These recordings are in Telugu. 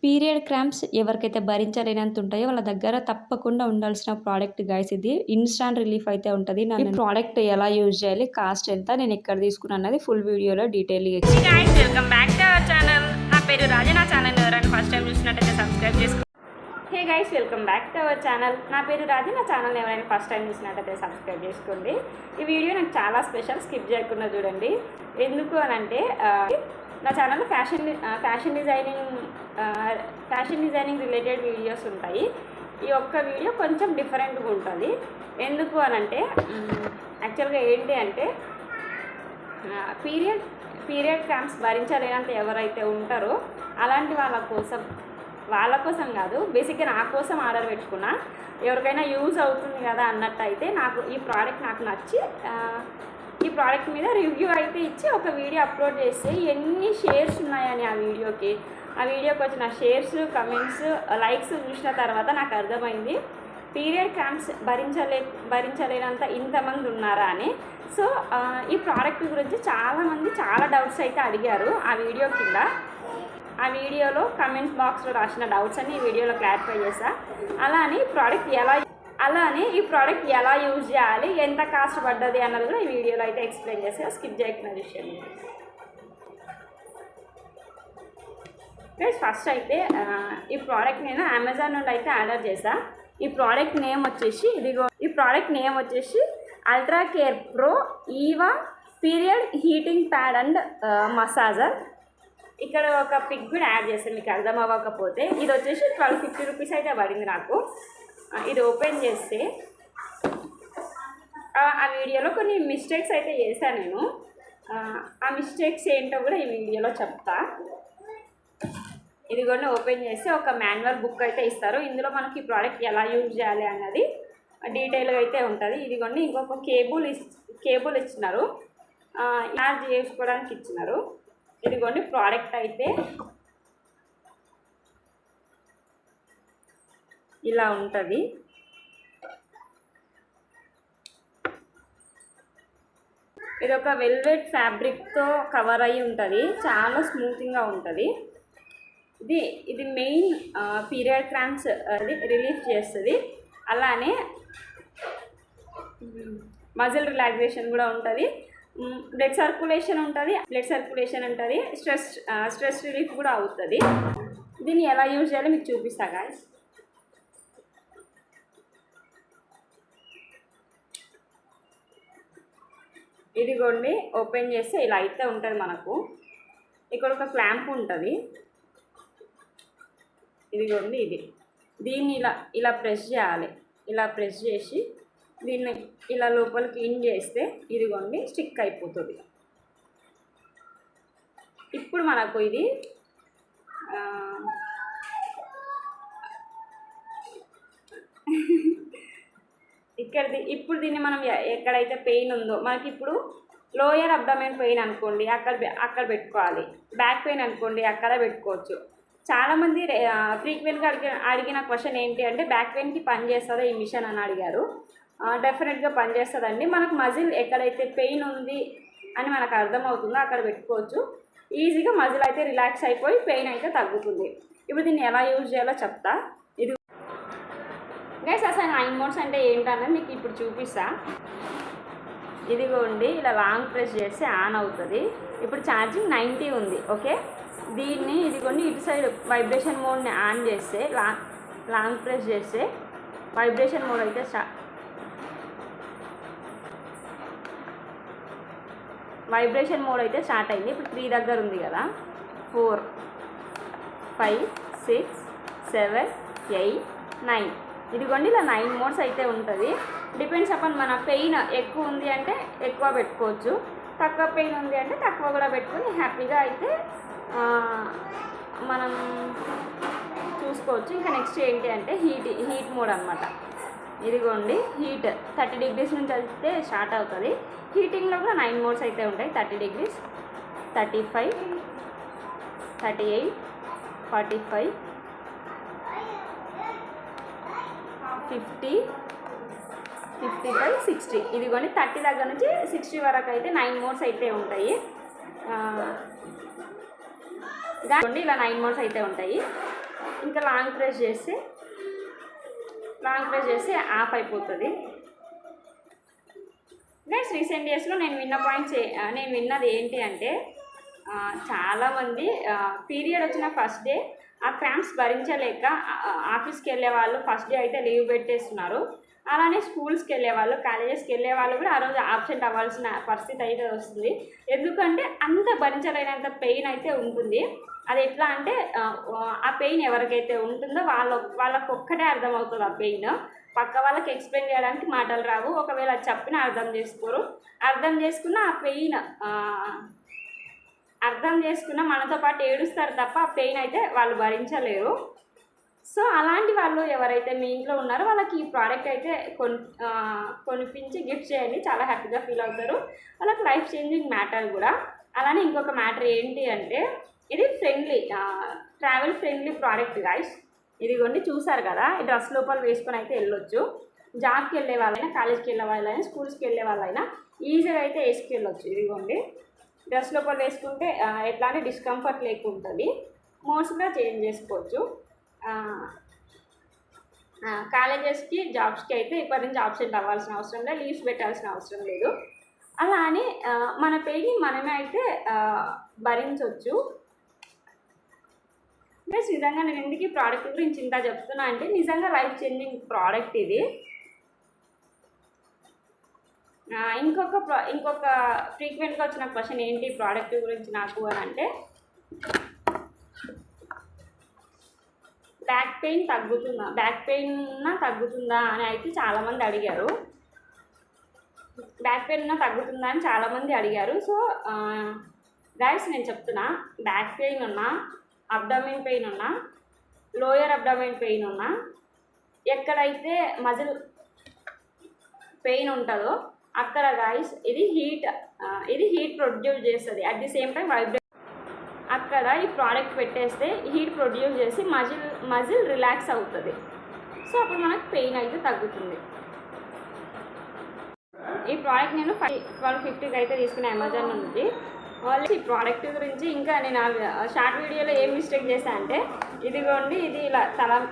పీరియడ్ క్రాంప్స్ ఎవరికైతే భరించలేనంత ఉంటాయో వాళ్ళ దగ్గర తప్పకుండా ఉండాల్సిన ప్రోడక్ట్ గైస్. ఇది ఇన్‌స్టాంట్ రిలీఫ్ అయితే ఉంటది. ఈ ప్రోడక్ట్ ఎలా యూజ్ చేయాలి, కాస్ట్ ఎంత, నేను ఎక్కడ తీసుకున్నాను అన్నది ఫుల్ వీడియోలో డీటెయిల్‌గా explain. Hey guys, welcome back to our channel. నా పేరు రాజా. నా ఛానల్ ఎవరైనా ఫస్ట్ టైం చూసినట్టయితే సబ్స్క్రైబ్ చేసుకోండి. Hey guys, welcome back to our channel. నా పేరు రాజా. నా ఛానల్ ఎవరైనా ఫస్ట్ టైం చూసినట్టయితే సబ్స్క్రైబ్ చేసుకోండి. ఈ వీడియో నాకు చాలా స్పెషల్, స్కిప్ చేయకుండా చూడండి. ఎందుకు అని అంటే నా ఛానల్లో ఫ్యాషన్ డిజైనింగ్ రిలేటెడ్ వీడియోస్ ఉంటాయి. ఈ ఒక్క వీడియో కొంచెం డిఫరెంట్గా ఉంటుంది. ఎందుకు అని అంటే యాక్చువల్గా ఏంటి అంటే పీరియడ్ క్రాంప్స్ భరించలేనంత ఎవరైతే ఉంటారో అలాంటి వాళ్ళ కోసం కాదు, బేసిక్గా నా కోసం ఆర్డర్ పెట్టుకున్నా. ఎవరికైనా యూజ్ అవుతుంది కదా అన్నట్టయితే నాకు ఈ ప్రోడక్ట్ నాకు నచ్చి ఈ ప్రోడక్ట్ మీద రివ్యూ అయితే ఇచ్చి ఒక వీడియో అప్లోడ్ చేస్తే ఎన్ని షేర్స్ ఉన్నాయని ఆ వీడియోకి వచ్చిన షేర్స్, కమెంట్స్, లైక్స్ చూసిన తర్వాత నాకు అర్థమైంది పీరియడ్ క్రాంప్స్ భరించలేనంత ఇంతమంది ఉన్నారా అని. సో ఈ ప్రోడక్ట్ గురించి చాలామంది చాలా డౌట్స్ అయితే అడిగారు ఆ వీడియో కింద. ఆ వీడియోలో కమెంట్స్ బాక్స్లో రాసిన డౌట్స్ అన్ని ఈ వీడియోలో క్లారిఫై చేశా. అలానే ఈ ప్రోడక్ట్ ఎలా యూజ్ చేయాలి, ఎంత కాస్ట్ పడ్డది అన్నది కూడా ఈ వీడియోలో అయితే ఎక్స్ప్లెయిన్ చేసా. స్కిప్ చేయకుండా విషయం. ఫస్ట్ అయితే ఈ ప్రోడక్ట్ నేను అమెజాన్ నుండి అయితే ఆర్డర్ చేశా. ఈ ప్రోడక్ట్ నేమ్ వచ్చేసి ultra care pro Eva period heating pad and massager. ఇక్కడ ఒక పిక్ కూడా యాడ్ చేస్తాను మీకు అర్థం అవ్వకపోతే. ఇది వచ్చేసి 1250 రూపీస్ అయితే పడింది నాకు. ఇది ఓపెన్ చేస్తే ఆ వీడియోలో కొన్ని మిస్టేక్స్ అయితే చేశాను నేను. ఆ మిస్టేక్స్ ఏంటో కూడా ఈ వీడియోలో చెప్తా. ఇది కూడా ఓపెన్ చేస్తే ఒక మాన్యువల్ బుక్ అయితే ఇస్తారు. ఇందులో మనకి ఈ ప్రోడక్ట్ ఎలా యూజ్ చేయాలి అన్నది డీటెయిల్గా అయితే ఉంటుంది. ఇదిగోండి ఇంకొక కేబుల్ ఇచ్చినారు, చార్జ్ చేసుకోవడానికి ఇచ్చినారు. ఇదిగోండి ప్రోడక్ట్ అయితే ఇలా ఉంటుంది. ఇది ఒక వెల్వెట్ ఫ్యాబ్రిక్తో కవర్ అయ్యి ఉంటుంది, చాలా స్మూతింగ్గా ఉంటుంది. ఇది మెయిన్ పీరియడ్ క్రాంప్స్ రిలీఫ్ చేస్తుంది. అలానే మజిల్ రిలాక్సేషన్ కూడా ఉంటుంది, బ్లడ్ సర్క్యులేషన్ ఉంటుంది, స్ట్రెస్ రిలీఫ్ కూడా అవుతుంది. దీన్ని ఎలా యూజ్ చేయాలో మీకు చూపిస్తా గాయ్స్. ఇదిగోండి ఓపెన్ చేస్తే ఇలా అయితే ఉంటుంది మనకు. ఇక్కడ ఒక క్లాంప్ ఉంటుంది. ఇదిగోండి దీన్ని ఇలా ప్రెస్ చేయాలి. ఇలా ప్రెస్ చేసి దీన్ని ఇలా లోపలికి ఇన్ చేస్తే ఇదిగోండి స్టిక్ అయిపోతుంది. ఇప్పుడు మనకు ఇది ఇప్పుడు దీన్ని మనం ఎక్కడైతే పెయిన్ ఉందో మనకి, ఇప్పుడు లోయర్ అబ్డమెన్ పెయిన్ అనుకోండి అక్కడ పెట్టుకోవాలి, బ్యాక్ పెయిన్ అనుకోండి అక్కడ పెట్టుకోవచ్చు. చాలామంది ఫ్రీక్వెంట్గా అడిగిన క్వశ్చన్ ఏంటి అంటే బ్యాక్ పెయిన్కి పని చేస్తుందా ఈ మిషన్ అని అడిగారు. డెఫినెట్గా పనిచేస్తుందండి. మనకు మజిల్ ఎక్కడైతే పెయిన్ ఉంది అని మనకు అర్థమవుతుందో అక్కడ పెట్టుకోవచ్చు. ఈజీగా మజిల్ అయితే రిలాక్స్ అయిపోయి పెయిన్ అయితే తగ్గుతుంది. ఇప్పుడు దీన్ని ఎలా యూజ్ చేయాలో చెప్తా. ఇది గైస్ అసలు 9 మోడ్స్ అంటే ఏంటన్నది మీకు ఇప్పుడు చూపిస్తా. ఇదిగోండి ఇలా లాంగ్ ప్రెస్ చేస్తే ఆన్ అవుతుంది. ఇప్పుడు ఛార్జింగ్ 90 ఉంది. ఓకే, దీన్ని ఇదిగోండి ఇటు సైడ్ వైబ్రేషన్ మోడ్ని ఆన్ చేస్తే లాంగ్ ప్రెస్ చేస్తే వైబ్రేషన్ మోడ్ అయితే స్టార్ట్ అయింది. ఇప్పుడు 3 దగ్గర ఉంది కదా, 4, 5, 6, 7, 8, 9. ఇదిగోండి ఇలా 9 మోడ్స్ అయితే ఉంటుంది. డిపెండ్స్ అపాన్ మన పెయిన్ ఎక్కువ ఉంది అంటే ఎక్కువ పెట్టుకోవచ్చు, తక్కువ పెయిన్ ఉంది అంటే తక్కువ కూడా పెట్టుకొని హ్యాపీగా అయితే మనం చూసుకోవచ్చు. ఇంకా నెక్స్ట్ ఏంటి అంటే హీట్ మోడ్ అనమాట. ఇదిగోండి హీట్ 30 డిగ్రీస్ నుంచి అయితే స్టార్ట్ అవుతుంది. హీటింగ్లో కూడా 9 మోడ్స్ అయితే ఉంటాయి. 30 డిగ్రీస్, 35, 38, 45, 50, 55, 60. ఇదిగోండి 30 దగ్గర నుంచి 60 వరకు అయితే 9 మోడ్స్ అయితే ఉంటాయి. ఇలా 9 మోడ్స్ అయితే ఉంటాయి. ఇంకా లాంగ్ ప్రెస్ చేస్తే ఆఫ్ అయిపోతుంది. నెక్స్ట్ రీసెంట్ డేస్లో నేను విన్నది ఏంటి అంటే చాలామంది పీరియడ్ వచ్చిన ఫస్ట్ డే ఆ క్రాంప్స్ భరించలేక ఆఫీస్కి వెళ్ళే వాళ్ళు ఫస్ట్ డే అయితే లీవ్ పెట్టేస్తున్నారు. అలానే స్కూల్స్కి వెళ్ళే వాళ్ళు, కాలేజెస్కి వెళ్ళే వాళ్ళు కూడా ఆ రోజు ఆబ్సెంట్ అవ్వాల్సిన పరిస్థితి అయితే వస్తుంది. ఎందుకంటే అంత భరించలేనంత పెయిన్ అయితే ఉంటుంది. అది ఎట్లా అంటే ఆ పెయిన్ ఎవరికైతే ఉంటుందో వాళ్ళకొక్కటే అర్థమవుతుంది ఆ పెయిన్. పక్క వాళ్ళకి ఎక్స్ప్లెయిన్ చేయడానికి మాటలు రావు. ఒకవేళ చెప్పినా అర్థం చేసుకోరు. అర్థం చేసుకున్న ఆ పెయిన్ అర్థం చేసుకున్న మనతో పాటు ఏడుస్తారు తప్ప ఆ పెయిన్ అయితే వాళ్ళు భరించలేరు. సో అలాంటి వాళ్ళు ఎవరైతే మీ ఇంట్లో ఉన్నారో వాళ్ళకి ఈ ప్రోడక్ట్ అయితే కొనిపించి గిఫ్ట్ చేయండి. చాలా హ్యాపీగా ఫీల్ అవుతారు. వాళ్ళకి లైఫ్ చేంజింగ్ మ్యాటర్ కూడా. అలానే ఇంకొక మ్యాటర్ ఏంటి అంటే ఇది ట్రావెల్ ఫ్రెండ్లీ ప్రోడక్ట్ గైస్. ఇదిగోండి చూసారు కదా, ఈ డ్రెస్ లోపల వేసుకొని అయితే వెళ్ళొచ్చు. జాబ్కి వెళ్ళే వాళ్ళైనా, కాలేజ్కి వెళ్ళే వాళ్ళైనా, స్కూల్స్కి వెళ్ళే వాళ్ళైనా ఈజీగా అయితే వేసుకెళ్ళొచ్చు. ఇదిగోండి డ్రెస్ లోపల వేసుకుంటే ఎట్లాంటి డిస్కంఫర్ట్ లేకుంటుంది. మోస్ట్గా చేంజ్ చేసుకోవచ్చు. కాలేజెస్కి, జాబ్స్కి అయితే ఇప్పటి నుంచి ఆబ్సెంట్ అవ్వాల్సిన అవసరం లేదు, లీవ్స్ పెట్టాల్సిన అవసరం లేదు. అలా అని మన పెయిన్ మనమే అయితే భరించవచ్చు. ప్లస్ నిజంగా నేను ఎందుకు ఈ ప్రోడక్ట్ గురించి ఇంత చెప్తున్నా అంటే నిజంగా లైఫ్ చేంజింగ్ ప్రోడక్ట్ ఇది. ఇంకొక ఫ్రీక్వెంట్గా వచ్చిన క్వశ్చన్ ఏంటి ఈ ప్రోడక్ట్ గురించి నాకు అని అంటే బ్యాక్ పెయిన్ తగ్గుతుందా అని అయితే చాలామంది అడిగారు. బ్యాక్ పెయిన్ తగ్గుతుందా అని చాలామంది అడిగారు. సో గైస్ నేను చెప్తున్నా, బ్యాక్ పెయిన్ ఉన్నా, అబ్డామిన్ పెయిన్ ఉన్నా, లోయర్ అబ్డామిన్ పెయిన్ ఉన్నా, ఎక్కడైతే మజిల్ పెయిన్ ఉంటుందో అక్కడ గైస్ ఇది హీట్ ప్రొడ్యూస్ చేస్తుంది. At the same time vibrate. అక్కడ ఈ ప్రోడక్ట్ పెట్టేస్తే హీట్ ప్రొడ్యూస్ చేసి మజిల్ రిలాక్స్ అవుతుంది. సో అప్పుడు మనకు పెయిన్ అయితే తగ్గుతుంది. ఈ ప్రోడక్ట్ నేను 1250కి అయితే తీసుకునే అమెజాన్ నుంచి. వాళ్ళు ఈ ప్రోడక్ట్ గురించి ఇంకా నేను షార్ట్ వీడియోలో ఏం మిస్టేక్ చేశాను అంటే ఇదిగోండి, ఇది ఇలా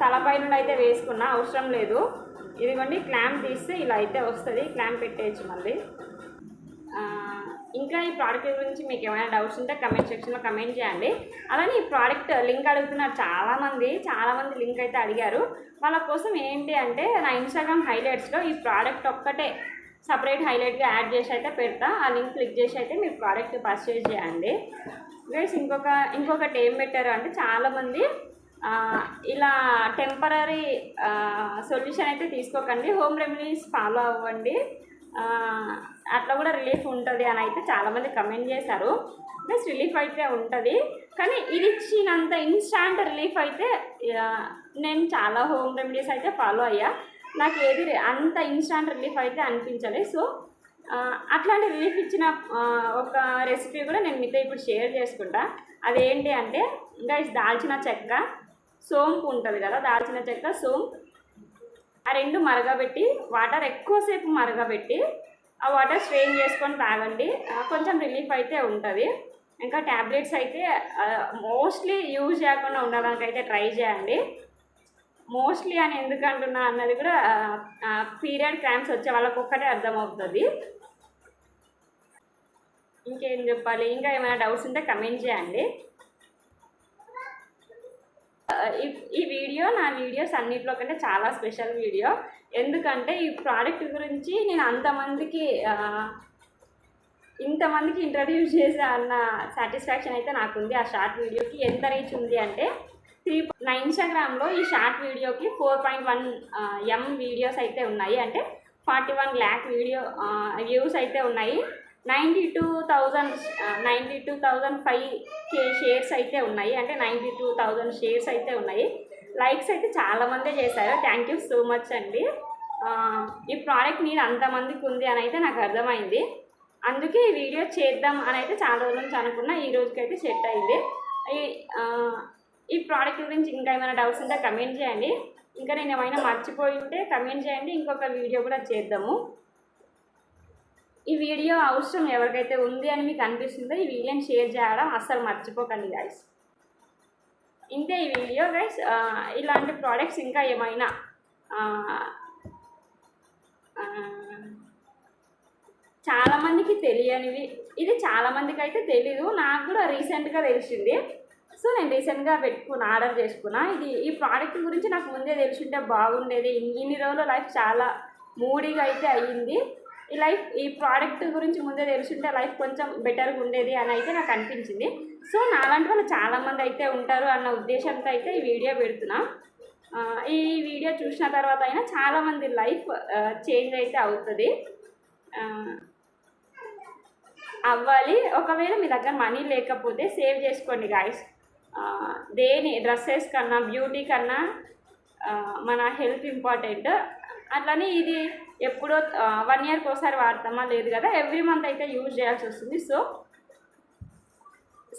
తలపైన అయితే వేసుకున్నా, అవసరం లేదు. ఇదిగోండి క్లాంప్ తీస్తే ఇలా అయితే వస్తుంది. క్లాంప్ పెట్టేయచ్చు మళ్ళీ. ఇంకా ఈ ప్రోడక్ట్ గురించి మీకు ఏమైనా డౌట్స్ ఉంటే కమెంట్ సెక్షన్లో కమెంట్ చేయండి. అలానే ఈ ప్రోడక్ట్ లింక్ అడుగుతున్నారు చాలామంది లింక్ అయితే అడిగారు. వాళ్ళ కోసం ఏంటి అంటే నా ఇన్స్టాగ్రామ్ హైలైట్స్లో ఈ ప్రోడక్ట్ ఒక్కటే సపరేట్ హైలైట్గా యాడ్ చేసి అయితే పెడతా. ఆ లింక్ క్లిక్ చేసి అయితే మీరు ప్రోడక్ట్ పర్చేజ్ చేయండి. గైస్ ఇంకొకటి ఏం పెట్టారు అంటే చాలామంది ఇలా టెంపరీ సొల్యూషన్ అయితే తీసుకోకండి, హోమ్ రెమెడీస్ ఫాలో అవ్వండి, అట్లా కూడా రిలీఫ్ ఉంటుంది అని అయితే చాలామంది కమెంట్ చేశారు. ప్లస్ రిలీఫ్ అయితే ఉంటుంది, కానీ ఇది ఇచ్చినంత ఇన్స్టాంట్ రిలీఫ్ అయితే నేను చాలా హోమ్ రెమెడీస్ అయితే ఫాలో అయ్యా, నాకు ఏది అంత ఇన్స్టాంట్ రిలీఫ్ అయితే అనిపించలేదు. సో అట్లాంటి రిలీఫ్ ఇచ్చిన ఒక రెసిపీ కూడా నేను మీతో ఇప్పుడు షేర్ చేసుకుంటా. అదేంటి అంటే గైస్ దాల్చిన చెక్క, సోంపు ఉంటుంది కదా, దాల్చిన చెక్క, సోంపు, ఆ రెండు మరగబెట్టి వాటర్ ఎక్కువసేపు మరగబెట్టి ఆ వాటర్ స్ట్రెయిన్ చేసుకొని తాగండి, కొంచెం రిలీఫ్ అయితే ఉంటుంది. ఇంకా ట్యాబ్లెట్స్ అయితే మోస్ట్లీ యూజ్ చేయకుండా ఉండడానికి అయితే ట్రై చేయండి. మోస్ట్లీ అని ఎందుకు అంటున్నా అన్నది కూడా పీరియడ్ క్రాంప్స్ వచ్చే వాళ్ళకి ఒక్కటే అర్థమవుతుంది. ఇంకేం చెప్పాలి, ఇంకా ఏమైనా డౌట్స్ ఉంటే కమెంట్ చేయండి. నా వీడియోస్ అన్నింటిలో కంటే చాలా స్పెషల్ వీడియో. ఎందుకంటే ఈ ప్రోడక్ట్ గురించి నేను ఇంతమందికి ఇంట్రడ్యూస్ చేసా అన్న సాటిస్ఫాక్షన్ అయితే నాకుంది. ఆ షార్ట్ వీడియోకి ఎంత రీచ్ ఉంది అంటే నా ఇన్స్టాగ్రామ్లో ఈ షార్ట్ వీడియోకి 4.1 M వీడియోస్ అయితే ఉన్నాయి. అంటే 41 lakh వ్యూస్ అయితే ఉన్నాయి. 92,005K షేర్స్ అయితే ఉన్నాయి. అంటే 92,000 షేర్స్ అయితే ఉన్నాయి. లైక్స్ అయితే చాలామందే చేశారు. థ్యాంక్ యూ సో మచ్ అండి. ఈ ప్రోడక్ట్ నీడ్ అంతమందికి ఉంది అని అయితే నాకు అర్థమైంది. అందుకే ఈ వీడియో చేద్దాం అని అయితే చాలా రోజుల నుంచి అనుకున్నా, ఈ రోజుకైతే సెట్ అయింది. ఈ ప్రోడక్ట్ గురించి ఇంకా ఏమైనా డౌట్స్ ఉంటే కమెంట్ చేయండి. ఇంకా నేను ఏమైనా మర్చిపోయి ఉంటే కమెంట్ చేయండి, ఇంకొక వీడియో కూడా చేద్దాము. ఈ వీడియో అవసరం ఎవరికైతే ఉంది అని మీకు అనిపిస్తుందో ఈ వీడియోని షేర్ చేయడం అస్సలు మర్చిపోకండి గైస్. ఇంతే ఈ వీడియో గైస్. ఇలాంటి ప్రోడక్ట్స్ ఇంకా ఏమైనా చాలామందికి తెలియనివి, ఇది చాలామందికి అయితే తెలీదు, నాకు కూడా రీసెంట్గా తెలిసింది. సో నేను రీసెంట్గా ఆర్డర్ చేసుకున్నా. ఈ ప్రోడక్ట్ గురించి నాకు ముందే తెలిసింటే బాగుండేది. ఇన్ని రోజులు లైఫ్ చాలా మూడీగా అయితే అయ్యింది. ఈ ప్రోడక్ట్ గురించి ముందే తెలిసింటే లైఫ్ కొంచెం బెటర్గా ఉండేది అని అయితే నాకు అనిపించింది. సో నాలాంటి వాళ్ళు చాలామంది అయితే ఉంటారు అన్న ఉద్దేశంతో అయితే ఈ వీడియో పెడుతున్నా. ఈ వీడియో చూసిన తర్వాత అయినా చాలామంది లైఫ్ చేంజ్ అయితే అవుతుంది, అవ్వాలి. ఒకవేళ మీ దగ్గర మనీ లేకపోతే సేవ్ చేసుకోండి గాయస్. డ్రెస్సెస్ కన్నా బ్యూటీ కన్నా మన హెల్త్ ఇంపార్టెంట్. అట్లని ఇది ఎప్పుడో 1 ఇయర్కి ఒకసారి వాడతామా లేదు కదా, ఎవ్రీ మంత్ అయితే యూజ్ చేయాల్సి వస్తుంది. సో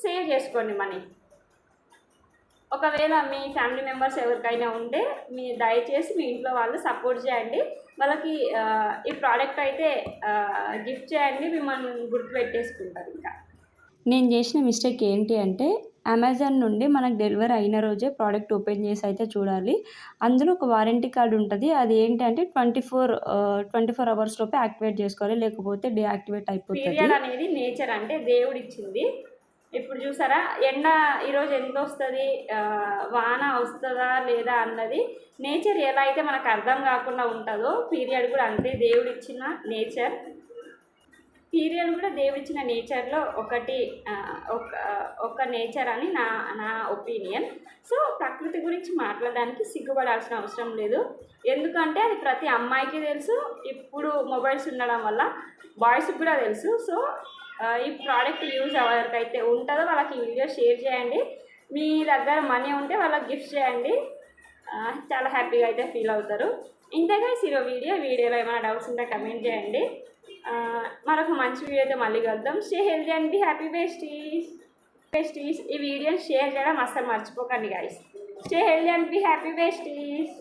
సేవ్ చేసుకోండి మనీ. ఒకవేళ మీ ఫ్యామిలీ మెంబర్స్ ఎవరికైనా ఉంటే దయచేసి మీ ఇంట్లో వాళ్ళు సపోర్ట్ చేయండి, వాళ్ళకి ఈ ప్రోడక్ట్ అయితే గిఫ్ట్ చేయండి, మిమ్మల్ని గుర్తుపెట్టేసుకుంటారు. ఇంకా నేను చేసిన మిస్టేక్ ఏంటి అంటే అమెజాన్ నుండి మనకు డెలివరీ అయిన రోజే ప్రోడక్ట్ ఓపెన్ చేసి అయితే చూడాలి. అందులో ఒక వారంటీ కార్డు ఉంటుంది. అది ఏంటంటే 24 అవర్స్ లోపే యాక్టివేట్ చేసుకోవాలి, లేకపోతే డీయాక్టివేట్ అయిపోతుంది. పీరియడ్ అనేది నేచర్, అంటే దేవుడు ఇచ్చింది. ఇప్పుడు చూసారా, ఎండ ఈరోజు ఎంత వస్తుంది, వాన వస్తుందా లేదా అన్నది నేచర్ ఎలా అయితే మనకు అర్థం కాకుండా ఉంటుందో, పీరియడ్ కూడా అంతే. దేవుడు ఇచ్చిన నేచర్, పీరియడ్ కూడా దేవుడిచ్చిన నేచర్లో ఒక నేచర్ అని నా ఒపీనియన్. సో ప్రకృతి గురించి మాట్లాడడానికి సిగ్గుపడాల్సిన అవసరం లేదు, ఎందుకంటే అది ప్రతి అమ్మాయికి తెలుసు. ఇప్పుడు మొబైల్స్ ఉండడం వల్ల బాయ్స్కి కూడా తెలుసు. సో ఈ ప్రోడక్ట్ యూజ్ ఎవరికైతే ఉంటుందో వాళ్ళకి ఈ వీడియో షేర్ చేయండి. మీ దగ్గర మనీ ఉంటే వాళ్ళకి గిఫ్ట్ చేయండి, చాలా హ్యాపీగా అయితే ఫీల్ అవుతారు. ఇంతగా వీడియోలో ఏమైనా డౌట్స్ ఉంటే కమెంట్ చేయండి. మరొక మంచి వీడియోతో మళ్ళీ కలుద్దాం. Stay healthy and be happy besties. ఈ వీడియోని షేర్ చేయడం అస్సలు మర్చిపోకండి guys. Stay healthy and be happy besties.